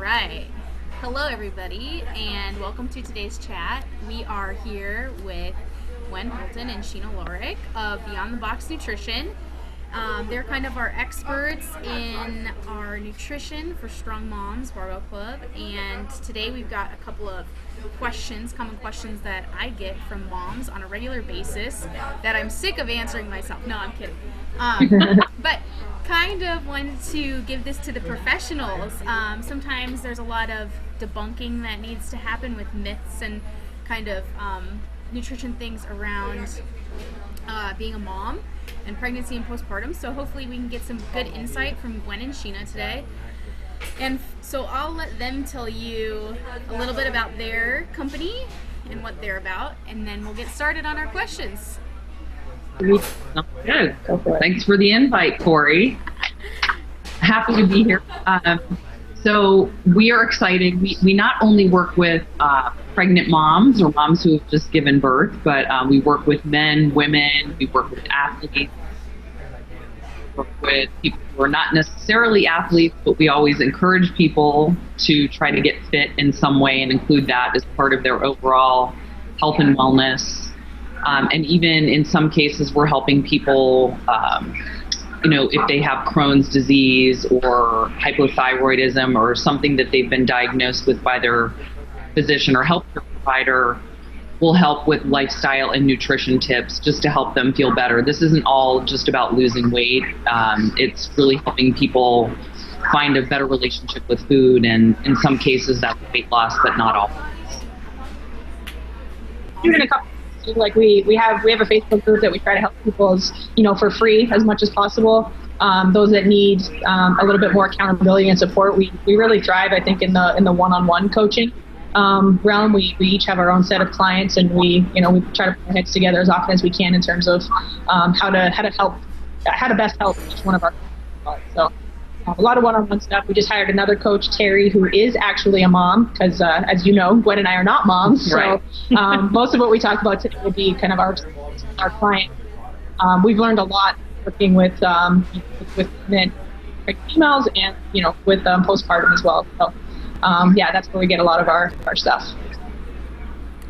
right. Hello, everybody, and welcome to today's chat. We are here with Gwen Holtan and Sheena Lawrick of Beyond the Box Nutrition. They're kind of our experts in our nutrition for Strong Moms Barbell Club, and today we've got a couple of common questions that I get from moms on a regular basis that I'm sick of answering myself. No, I'm kidding. But kind of wanted to give this to the professionals. Sometimes there's a lot of debunking that needs to happen with myths and kind of nutrition things around being a mom and pregnancy and postpartum. So hopefully we can get some good insight from Gwen and Sheena today. And so I'll let them tell you a little bit about their company and what they're about, and then we'll get started on our questions. Good. Thanks for the invite, Corey. Happy to be here. So we are excited. We not only work with pregnant moms or moms who have just given birth, but we work with men, women, we work with athletes, we work with people who are not necessarily athletes, but we always encourage people to try to get fit in some way and include that as part of their overall health and wellness. And even in some cases, we're helping people, if they have Crohn's disease or hypothyroidism or something that they've been diagnosed with by their physician or healthcare provider, we'll help with lifestyle and nutrition tips just to help them feel better. This isn't all just about losing weight. It's really helping people find a better relationship with food, and in some cases that's weight loss, but not all. Doing a couple. Like we have a Facebook group that we try to help people for free as much as possible. Those that need a little bit more accountability and support, we really thrive, I think, in the one-on-one coaching realm. We each have our own set of clients, and we try to put our heads together as often as we can in terms of how to best help each one of our clients. So a lot of one-on-one stuff. We just hired another coach, Terry, who is actually a mom, because as you know, Gwen and I are not moms. Right. So most of what we talk about today will be kind of our client. We've learned a lot working with men, females, and with postpartum as well. So that's where we get a lot of our stuff.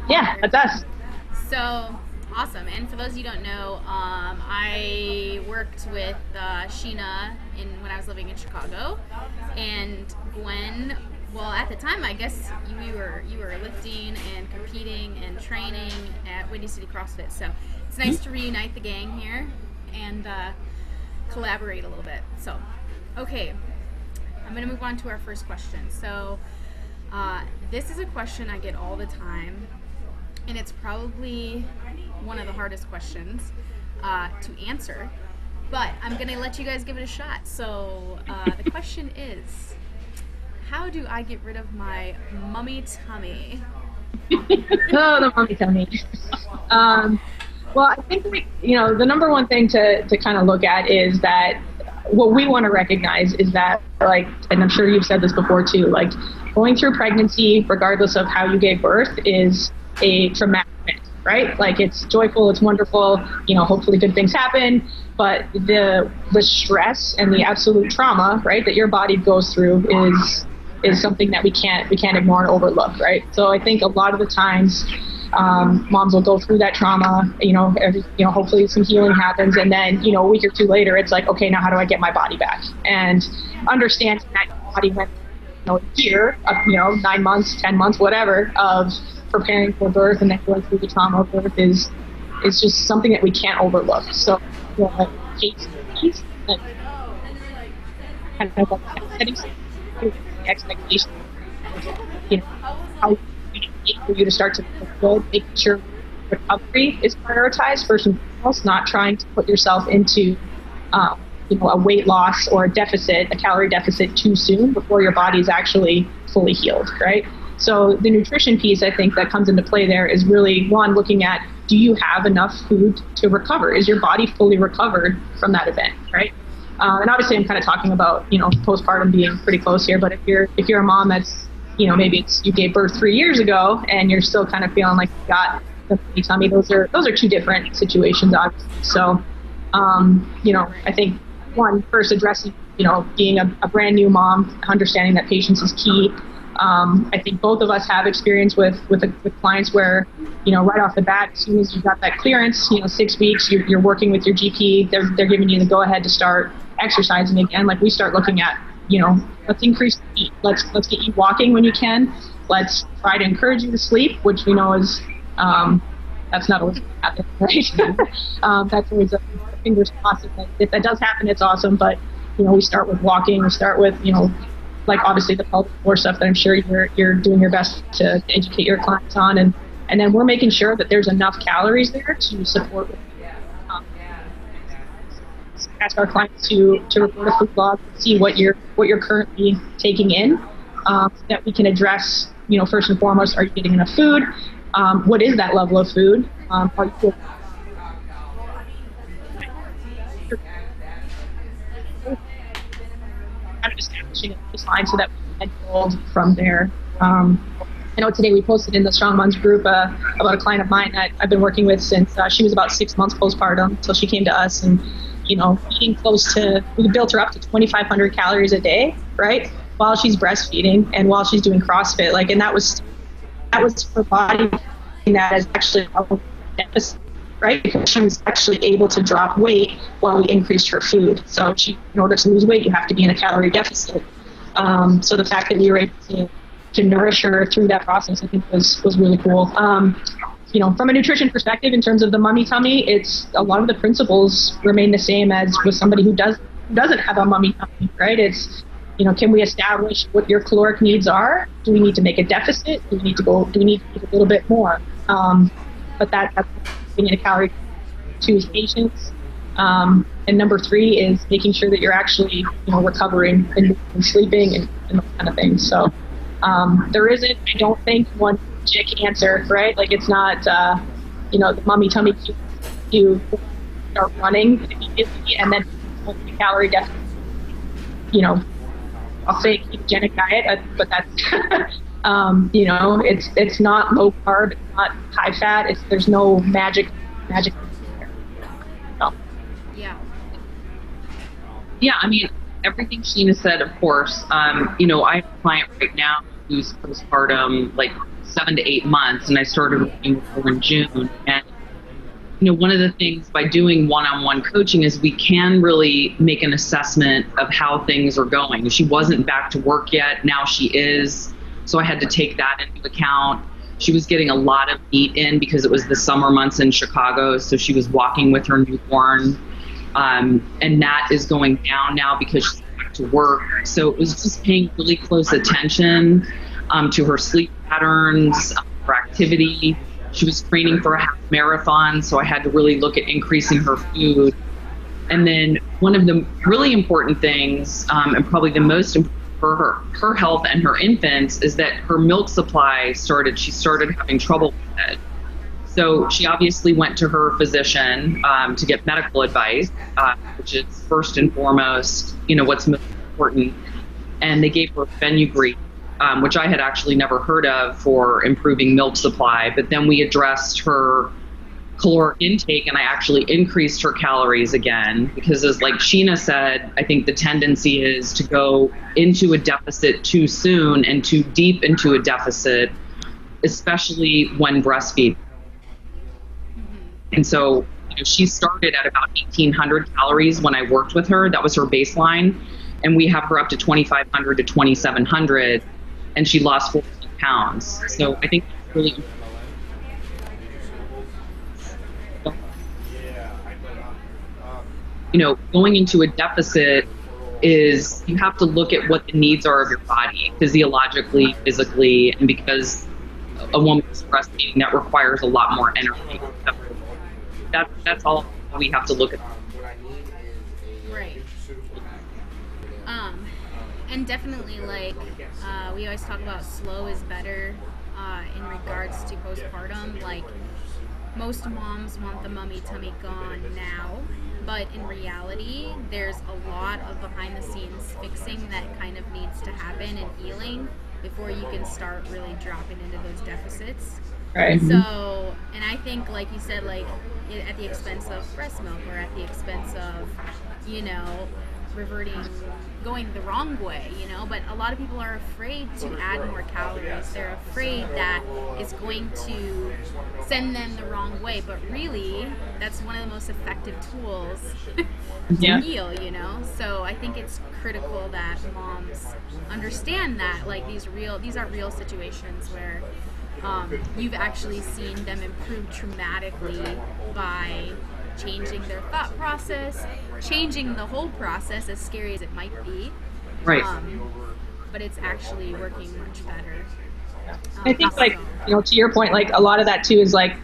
Yeah, that's us. So awesome. And for those of you who don't know, I worked with Sheena when I was living in Chicago, and Gwen, well, at the time, I guess you were lifting and competing and training at Windy City CrossFit. So it's nice to reunite the gang here and collaborate a little bit. So, okay, I'm going to move on to our first question. So this is a question I get all the time, and it's probably one of the hardest questions to answer, but I'm going to let you guys give it a shot. So the question is, how do I get rid of my mummy tummy? Oh, the mummy tummy. Well, I think the number one thing to kind of look at is that what we want to recognize is that, and I'm sure you've said this before too, going through pregnancy, regardless of how you gave birth, is a traumatic event, right? It's joyful, it's wonderful, hopefully good things happen, but the stress and the absolute trauma, right, that your body goes through is something that we can't ignore and overlook, right? So I think a lot of the times moms will go through that trauma, hopefully some healing happens, and then a week or two later it's like, okay, now how do I get my body back? And understanding that your body went a year, 9 months, 10 months, whatever, of preparing for birth and then going through the trauma of birth is just something that we can't overlook. So kind of setting expectations, how for you to start to feel good, making sure recovery is prioritized first and foremost, not trying to put yourself into a weight loss or a calorie deficit too soon before your body is actually fully healed, right? So the nutrition piece, I think, that comes into play there is really, one, looking at, do you have enough food to recover? Is your body fully recovered from that event, right? And obviously I'm kind of talking about, postpartum being pretty close here, but if you're a mom that's, maybe you gave birth 3 years ago and you're still kind of feeling like you got the tummy, those are two different situations, obviously. So, I think, one, first addressing being a brand new mom, understanding that patience is key. I think both of us have experience with clients where, right off the bat, as soon as you got that clearance, 6 weeks, you're working with your GP, they're giving you the go-ahead to start exercising again. Like, we start looking at, let's increase the heat. Let's get you walking when you can. Let's try to encourage you to sleep, which we know is, that's not always happen, right? That's always a fingers crossed. If that does happen, it's awesome. But, we start with walking. We start with, like, obviously the pelvic floor stuff that I'm sure you're doing your best to educate your clients on. And then we're making sure that there's enough calories there to support. Ask our clients to report a food log, see what you're currently taking in, so that we can address, first and foremost, are you getting enough food? What is that level of food? Are you kind of establishing a baseline so that we can build from there. I know today we posted in the Strong Moms group about a client of mine that I've been working with since she was about 6 months postpartum until she came to us, and eating close to, we built her up to 2,500 calories a day, right, while she's breastfeeding and while she's doing CrossFit, and that was her body that is actually a deficit, right? Because she was actually able to drop weight while we increased her food. So in order to lose weight, you have to be in a calorie deficit. So the fact that we were able to nourish her through that process, I think was really cool. From a nutrition perspective, in terms of the mummy tummy, it's a lot of the principles remain the same as with somebody who doesn't have a mummy tummy, right? It's, can we establish what your caloric needs are? Do we need to make a deficit? Do we need to eat a little bit more? But that's being in a calorie. 2 is patience. And number 3 is making sure that you're actually, recovering and sleeping and those kind of things. So there isn't, I don't think, one magic answer, right? Like, it's not, the mummy tummy, you start running immediately and then the calorie deficit, I'll say ketogenic diet, but that's, it's not low carb, it's not high fat, there's no magic there. So. Yeah, I mean, everything Sheena said, of course. I have a client right now who's postpartum, 7 to 8 months, and I started working with her in June. And, one of the things by doing one-on-one coaching is we can really make an assessment of how things are going. She wasn't back to work yet. Now she is. So I had to take that into account. She was getting a lot of meat in because it was the summer months in Chicago. So she was walking with her newborn. And that is going down now because she's back to work. So it was just paying really close attention to her sleep patterns, her activity. She was training for a half marathon, so I had to really look at increasing her food. And then one of the really important things, and probably the most important for her health and her infants, is that her milk supply she started having trouble with it. So she obviously went to her physician to get medical advice, which is first and foremost, what's most important. And they gave her fenugreek, which I had actually never heard of for improving milk supply. But then we addressed her caloric intake, and I actually increased her calories again, because as like Sheena said, I think the tendency is to go into a deficit too soon and too deep into a deficit, especially when breastfeeding. And so she started at about 1,800 calories when I worked with her. That was her baseline. And we have her up to 2,500 to 2,700, and she lost 14 pounds. So I think that's really important. Going into a deficit is you have to look at what the needs are of your body, physiologically, physically, and because a woman's breastfeeding, that requires a lot more energy. So that's all we have to look at. Right. And definitely, we always talk about slow is better in regards to postpartum. Like, most moms want the mummy tummy gone now, but in reality, there's a lot of behind-the-scenes fixing that kind of needs to happen and healing before you can start really dropping into those deficits. Right. So, and I think, like you said, at the expense of breast milk or at the expense of, going the wrong way, but a lot of people are afraid to add more calories. They're afraid that it's going to send them the wrong way, but really that's one of the most effective tools to heal, so I think it's critical that moms understand that, like, these are real situations where you've actually seen them improve dramatically by changing their thought process, changing the whole process, as scary as it might be. Right. But it's actually working much better. I think, to your point, like, a lot of that too is like,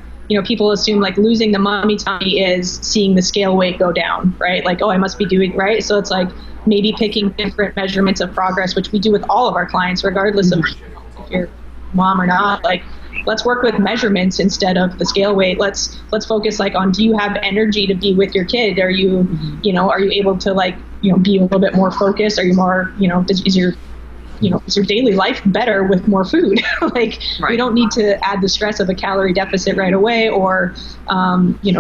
people assume like losing the mommy tummy is seeing the scale weight go down, right? Like, oh, I must be doing right. So it's like maybe picking different measurements of progress, which we do with all of our clients, regardless of if you're mom or not. Like, let's work with measurements instead of the scale weight. Let's focus like on, do you have energy to be with your kid? Are you, are you able to like, be a little bit more focused? Are you more, is your daily life better with more food? Like, right. We don't need to add the stress of a calorie deficit right away, or, we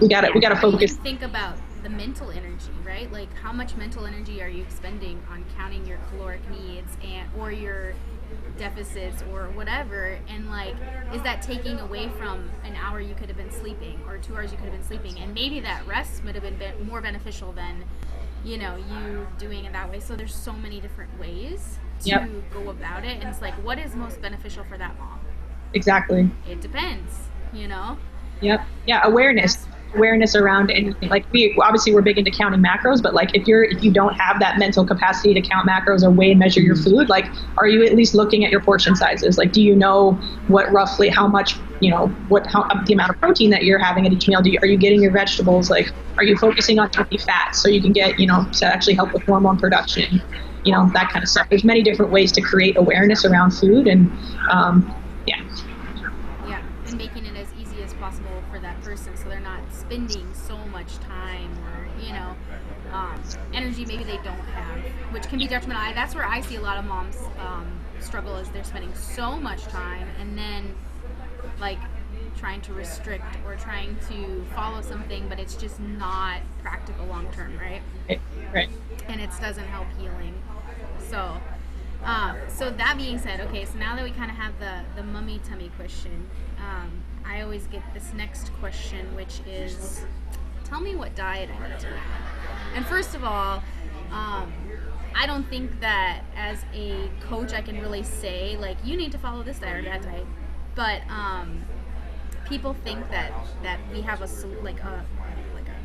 gotta focus. Think about the mental energy, right? Like, how much mental energy are you expending on counting your caloric needs or your deficits or whatever, and like, is that taking away from an hour you could have been sleeping, or 2 hours you could have been sleeping, and maybe that rest would have been more beneficial than you doing it that way. So there's so many different ways to go about it, and it's like, what is most beneficial for that mom? Exactly. It depends. Yep. Yeah. Awareness around anything. Like, we're big into counting macros, but like, if you don't have that mental capacity to count macros or weigh and measure your food, like, are you at least looking at your portion sizes? Like, do you know how much, the amount of protein that you're having at each meal? Are you getting your vegetables? Like, are you focusing on healthy fats so you can get, to actually help with hormone production, that kind of stuff. There's many different ways to create awareness around food, and and making it as easy as possible for that person, so they're not spending so much time or energy maybe they don't have, which can be detrimental. That's where I see a lot of moms struggle, is they're spending so much time and then like trying to restrict or trying to follow something, but it's just not practical long term, right? Right. And it doesn't help healing. So that being said, okay, so now that we kind of have the mummy tummy question, I always get this next question, which is, tell me what diet I need to have. And first of all, I don't think that as a coach I can really say, like, you need to follow this diet or that diet, but people think that we have a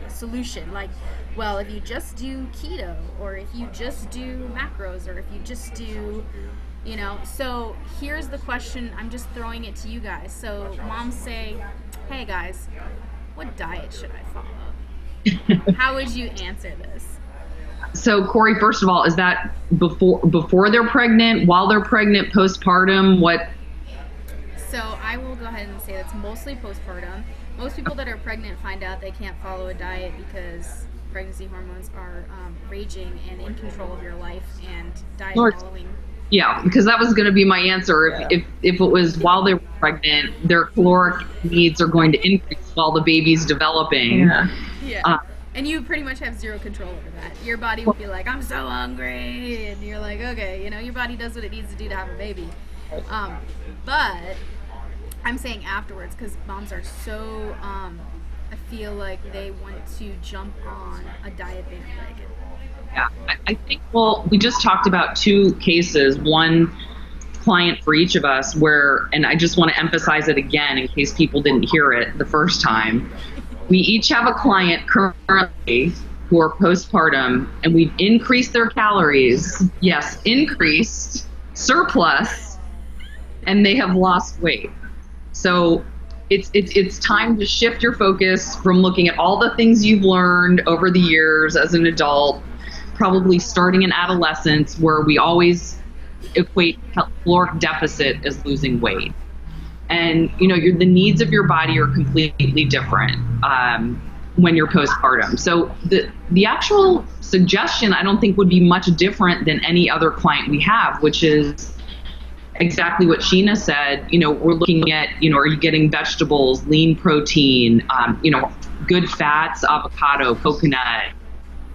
solution, like, well, if you just do keto, or if you just do macros, or if you just do, so here's the question, I'm just throwing it to you guys. So moms say, hey guys, what diet should I follow? How would you answer this? So Corey, first of all, is that before they're pregnant, while they're pregnant, postpartum, what? So I will go ahead and say that's mostly postpartum. Most people that are pregnant find out they can't follow a diet because pregnancy hormones are raging and in control of your life, and diet following. Yeah, because that was going to be my answer. If it was while they were pregnant, their caloric needs are going to increase while the baby's developing. Yeah. And you pretty much have zero control over that. Your body will be like, I'm so hungry, and you're like, okay, your body does what it needs to do to have a baby. But I'm saying afterwards, because moms are so, I feel like they want to jump on a diet bandwagon. Yeah, I think, well, we just talked about 2 cases, one client for each of us, where, and I just want to emphasize it again in case people didn't hear it the first time. We each have a client currently who are postpartum, and we've increased their calories. Yes, increased, surplus, and they have lost weight. So it's time to shift your focus from looking at all the things you've learned over the years as an adult, probably starting in adolescence, where we always equate caloric deficit as losing weight. And the needs of your body are completely different when you're postpartum. So the actual suggestion, I don't think, would be much different than any other client we have, which is exactly what Sheena said. We're looking at, are you getting vegetables, lean protein, good fats, avocado, coconut,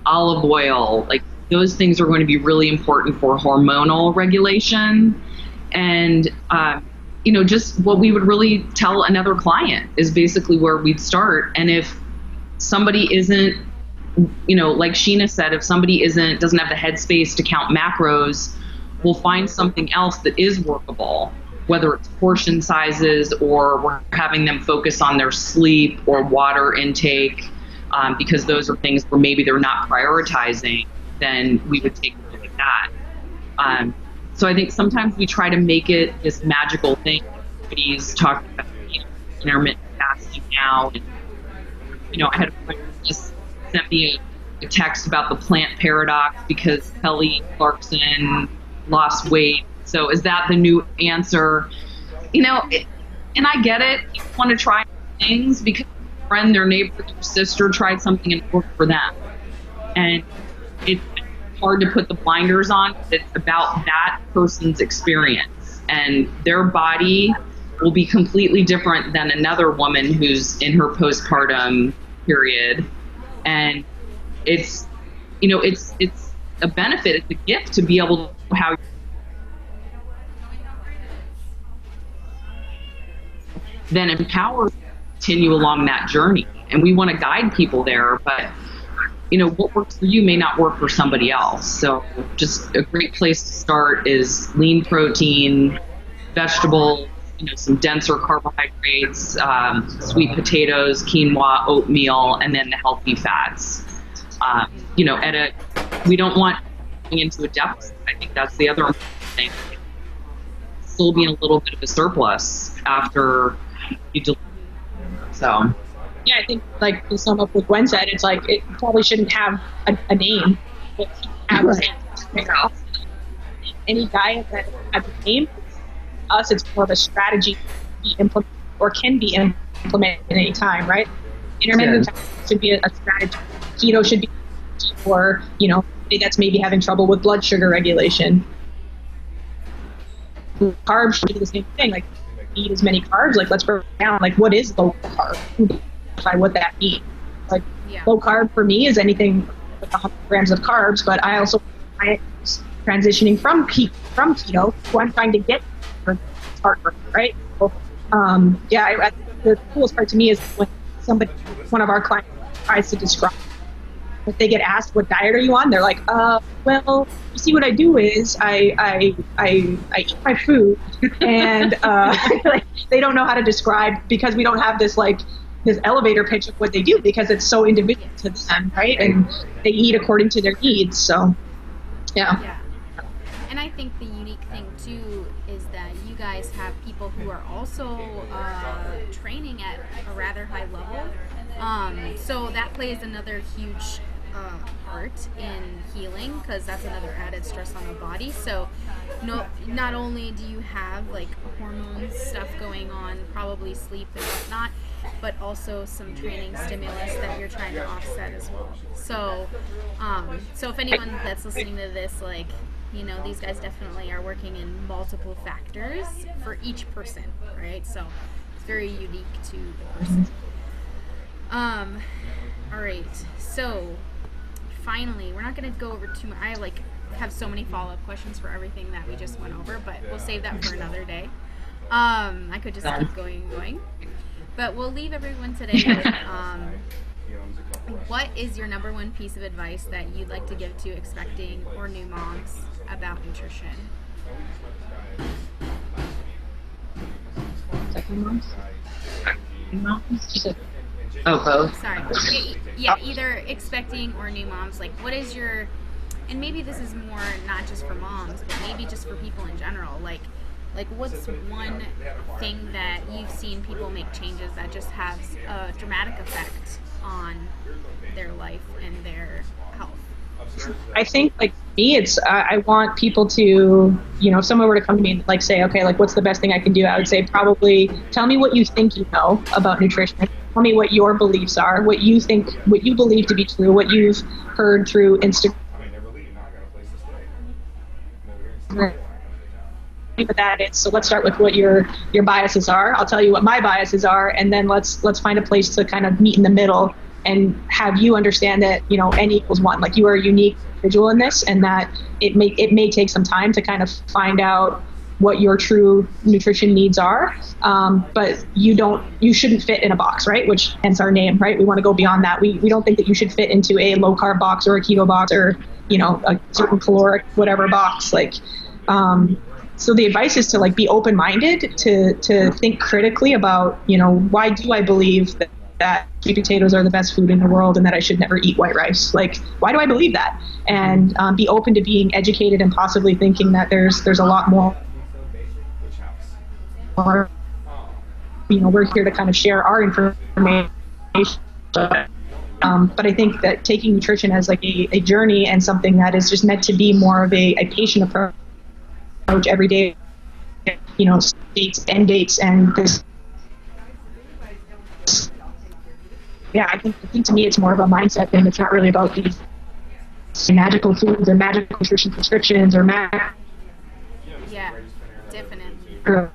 olive oil, like those things are going to be really important for hormonal regulation. And, just what we would really tell another client is basically where we'd start. And if somebody isn't, like Sheena said, if somebody doesn't have the headspace to count macros, we'll find something else that is workable, whether it's portion sizes or we're having them focus on their sleep or water intake, because those are things where maybe they're not prioritizing, then we would take a look at that. So I think sometimes we try to make it this magical thing. Everybody's talking about intermittent fasting now. And, I had a friend who just sent me a text about the plant paradox because Kelly Clarkson lost weight. So is that the new answer? And I get it. You want to try things because your friend, their neighbor, their sister tried something and it worked for them. And it's hard to put the blinders on. It's about that person's experience, and their body will be completely different than another woman who's in her postpartum period. And it's a benefit, it's a gift to be able to how then empower to continue along that journey. And we want to guide people there, but what works for you may not work for somebody else. So just a great place to start is lean protein, vegetables, some denser carbohydrates, sweet potatoes, quinoa, oatmeal, and then the healthy fats. We don't want going into a deficit. I think that's the other important thing. Still being a little bit of a surplus after you deliver. So. Yeah, I think, like, to sum up what Gwen said, it's like it probably shouldn't have a name. It should have a name. Any diet that has a name, for us, it's more of a strategy to be implemented or can be implemented at any time, right? Intermittent fasting should be a strategy. Keto should be for, somebody that's maybe having trouble with blood sugar regulation. Carbs should be the same thing. Like, eat as many carbs. Like, let's break down, like, what is low carb? What that means. Like, low carb for me is anything with 100 grams of carbs, but I also transitioning from keto, so I'm trying to get hard, right? So, I the coolest part to me is when one of our clients tries to describe, if they get asked what diet are you on, they're like, well, you see, what I do is I eat my food, and like, they don't know how to describe, because we don't have this elevator pitch of what they do, because it's so individual to them, right? And they eat according to their needs. So, yeah. And I think the unique thing too is that you guys have people who are also training at a rather high level. So that plays another huge part in healing, because that's another added stress on the body. So not only do you have like hormone stuff going on, probably sleep and whatnot, but also some training stimulus that you're trying to offset as well. So so if anyone that's listening to this, like, these guys definitely are working in multiple factors for each person, right? So it's very unique to the person. All right, so finally, we're not going to go over too much. I have so many follow-up questions for everything that we just went over, but we'll save that for another day. I could just keep going and going, but we'll leave everyone today with what is your number one piece of advice that you'd like to give to expecting or new moms about nutrition? Second moms? Oh, both? Sorry. Yeah, either expecting or new moms. Like, what is your, and maybe this is more not just for moms, but maybe just for people in general. Like what's one thing that you've seen people make changes that just has a dramatic effect on their life and their health? I think, like, me, it's I want people to, if someone were to come to me and like say, okay, like, what's the best thing I can do? I would say probably tell me what you think you know about nutrition. Tell me what your beliefs are, what you believe to be true, what you've heard through Instagram. But that is, so let's start with what your biases are. I'll tell you what my biases are, and then let's find a place to kind of meet in the middle and have you understand that, you know, N equals 1. Like, you are a unique individual in this, and that it may take some time to kind of find out what your true nutrition needs are. But you shouldn't fit in a box, right? Which hence our name, right? We want to go beyond that. We don't think that you should fit into a low carb box or a keto box or, you know, a certain caloric whatever box. Like, so the advice is to like be open-minded, to think critically about, you know, why do I believe that sweet potatoes are the best food in the world and that I should never eat white rice? Like, why do I believe that? And be open to being educated and possibly thinking that there's a lot more. You know, we're here to kind of share our information. But I think that taking nutrition as like a journey and something that is just meant to be more of a patient approach every day, you know, dates, end dates, and this. Yeah, I think to me it's more of a mindset thing. It's not really about these magical foods or magical nutrition prescriptions or Yeah, definitely. Hang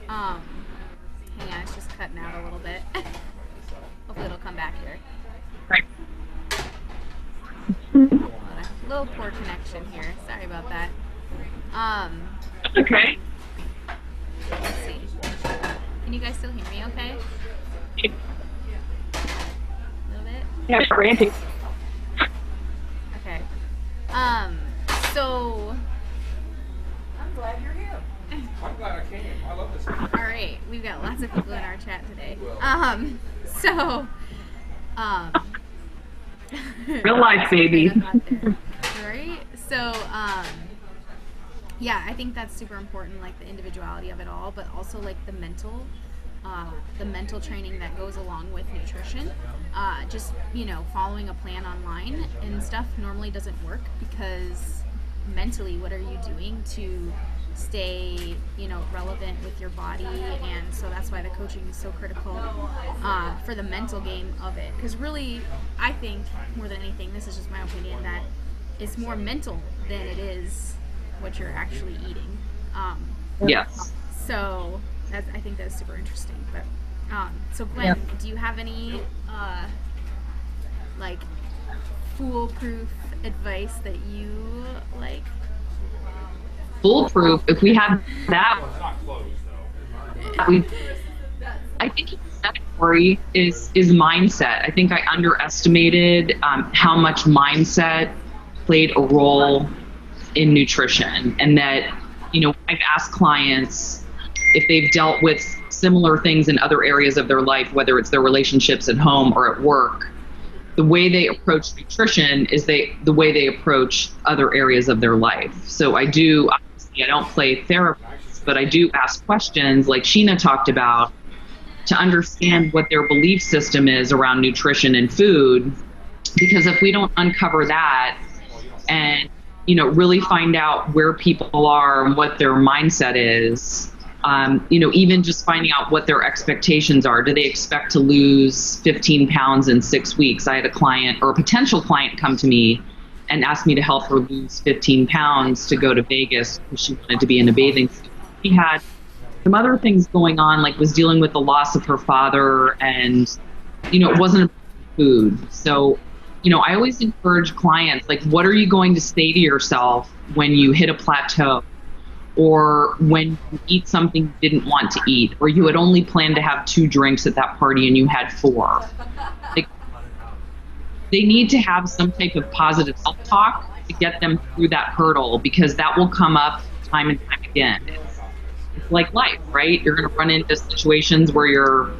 on, it's just cutting out a little bit. Hopefully it'll come back here. Right. A little poor connection here. Sorry about that. Okay. Let's see. Can you guys still hear me okay? A little bit? Yeah, ranting. Okay. So I'm glad you're here. I'm glad I came. I love this. all right, we've got lots of people in our chat today. Real life, baby. Right? So, yeah, I think that's super important, like the individuality of it all, but also like the mental training that goes along with nutrition. Just, you know, following a plan online and stuff normally doesn't work, because mentally, what are you doing to stay, you know, relevant with your body? And so that's why the coaching is so critical for the mental game of it. Because really, I think more than anything, this is just my opinion, that it's more mental than it is what you're actually eating. Yes. So I think that's super interesting. But so Gwen, do you have any like foolproof advice that you like? Foolproof. If we had that, It's not closed though. I think that story is mindset. I think I underestimated how much mindset played a role in nutrition, and that, you know, I've asked clients if they've dealt with similar things in other areas of their life, whether it's their relationships at home or at work. The way they approach nutrition is the way they approach other areas of their life. So I don't play therapist, but I do ask questions like Sheena talked about to understand what their belief system is around nutrition and food. Because if we don't uncover that and, you know, really find out where people are and what their mindset is, you know, even just finding out what their expectations are. Do they expect to lose 15 pounds in 6 weeks? I had a client, or a potential client, come to me and ask me to help her lose 15 pounds to go to Vegas because she wanted to be in a bathing suit. She had some other things going on, like was dealing with the loss of her father, and, you know, it wasn't about food. So, you know, I always encourage clients, like, what are you going to say to yourself when you hit a plateau, or when you eat something you didn't want to eat, or you had only planned to have 2 drinks at that party and you had 4? Like, they need to have some type of positive self-talk to get them through that hurdle, because that will come up time and time again. It's like life, right? You're going to run into situations where you're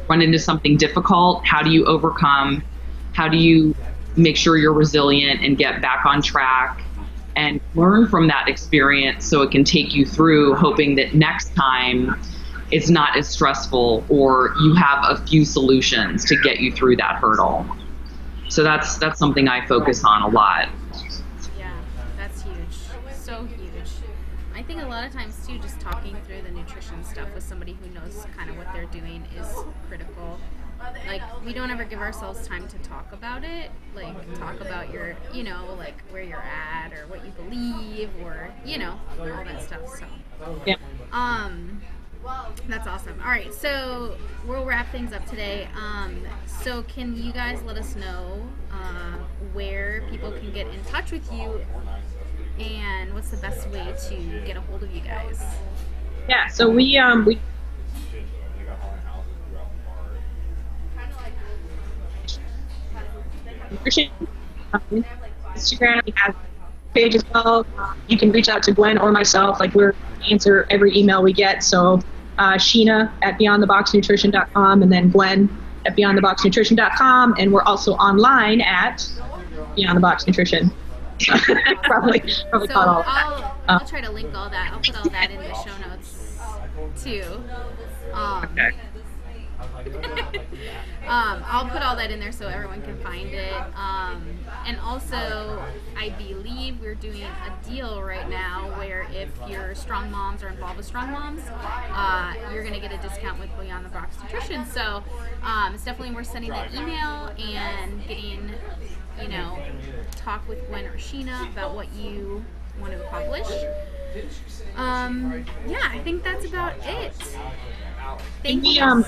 run into something difficult. How do you overcome? How do you make sure you're resilient and get back on track and learn from that experience so it can take you through, hoping that next time it's not as stressful, or you have a few solutions to get you through that hurdle. So that's something I focus on a lot. Yeah, that's huge. So huge. I think a lot of times too, just talking through the nutrition stuff with somebody who knows kind of what they're doing is critical. Like, we don't ever give ourselves time to talk about it, like talk about your, you know, like where you're at or what you believe, or, you know, all that stuff. So Yeah. That's awesome. All right, so we'll wrap things up today. So can you guys let us know where people can get in touch with you, and what's the best way to get a hold of you guys? Yeah, so we nutrition, Instagram, we have a page as well. You can reach out to Gwen or myself. Like, we're answer every email we get. So Sheena at beyondtheboxnutrition.com, and then Gwen at beyondtheboxnutrition.com, and we're also online at Beyond the Box Nutrition. probably So caught all of that. I'll try to link all that. I'll put all that in the show notes too. Okay. I'll put all that in there so everyone can find it. And also, I believe we're doing a deal right now where if your strong moms are involved with strong moms, you're going to get a discount with Beyond the Box Nutrition. So it's definitely worth sending that email and getting, talk with Gwen or Sheena about what you want to accomplish. Yeah, I think that's about it. Thank you.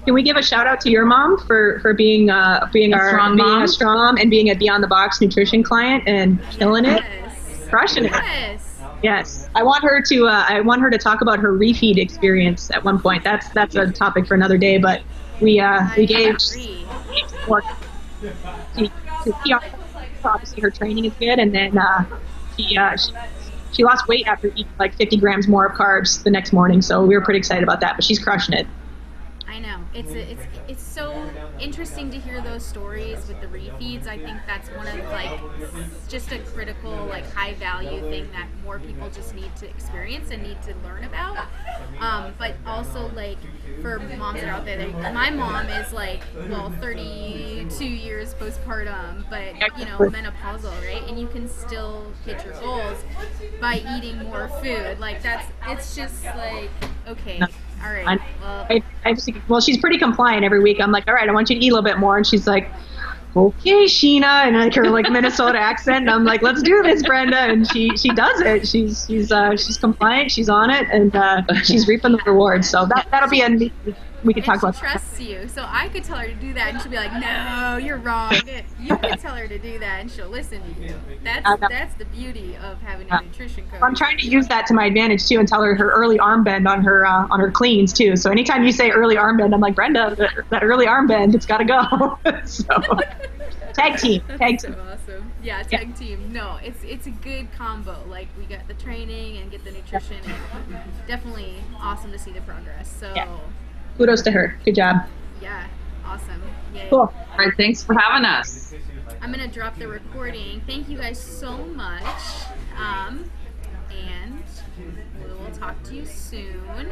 Can we give a shout out to your mom for being a strong mom and being a Beyond the Box Nutrition client and killing it, crushing it. Yes, I want her to talk about her refeed experience at one point. That's a topic for another day. But we gave support to obviously her training is good, and then she lost weight after eating like 50 grams more of carbs the next morning. So we were pretty excited about that. But she's crushing it. I know. It's so interesting to hear those stories with the refeeds. I think that's one of just a critical high value thing that more people just need to experience and need to learn about. But also for moms that are out there, my mom is 32 years postpartum, but menopausal, right? And you can still hit your goals by eating more food. It's just okay. All right. Well, she's pretty compliant every week. I'm like, all right, I want you to eat a little bit more. And she's like, okay, Sheena, and her Minnesota accent. And I'm like, let's do this, Brenda. And she does it. She's compliant. She's on it, and she's reaping the rewards. So that'll be we could talk about. She trusts you, so I could tell her to do that, and she'll be like, "No, you're wrong." You can tell her to do that, and she'll listen to you. That's the beauty of having a nutrition coach. I'm trying to use that to my advantage too, and tell her early arm bend on her cleans too. So anytime you say early arm bend, I'm like, Brenda, that early arm bend, it's got to go. So tag team. So awesome. Yeah, tag team. No, it's a good combo. We got the training and get the nutrition, and definitely awesome to see the progress. So. Yeah. Kudos to her. Good job. Yeah, awesome. Yay. Cool. All right, thanks for having us. I'm going to drop the recording. Thank you guys so much. And we will talk to you soon.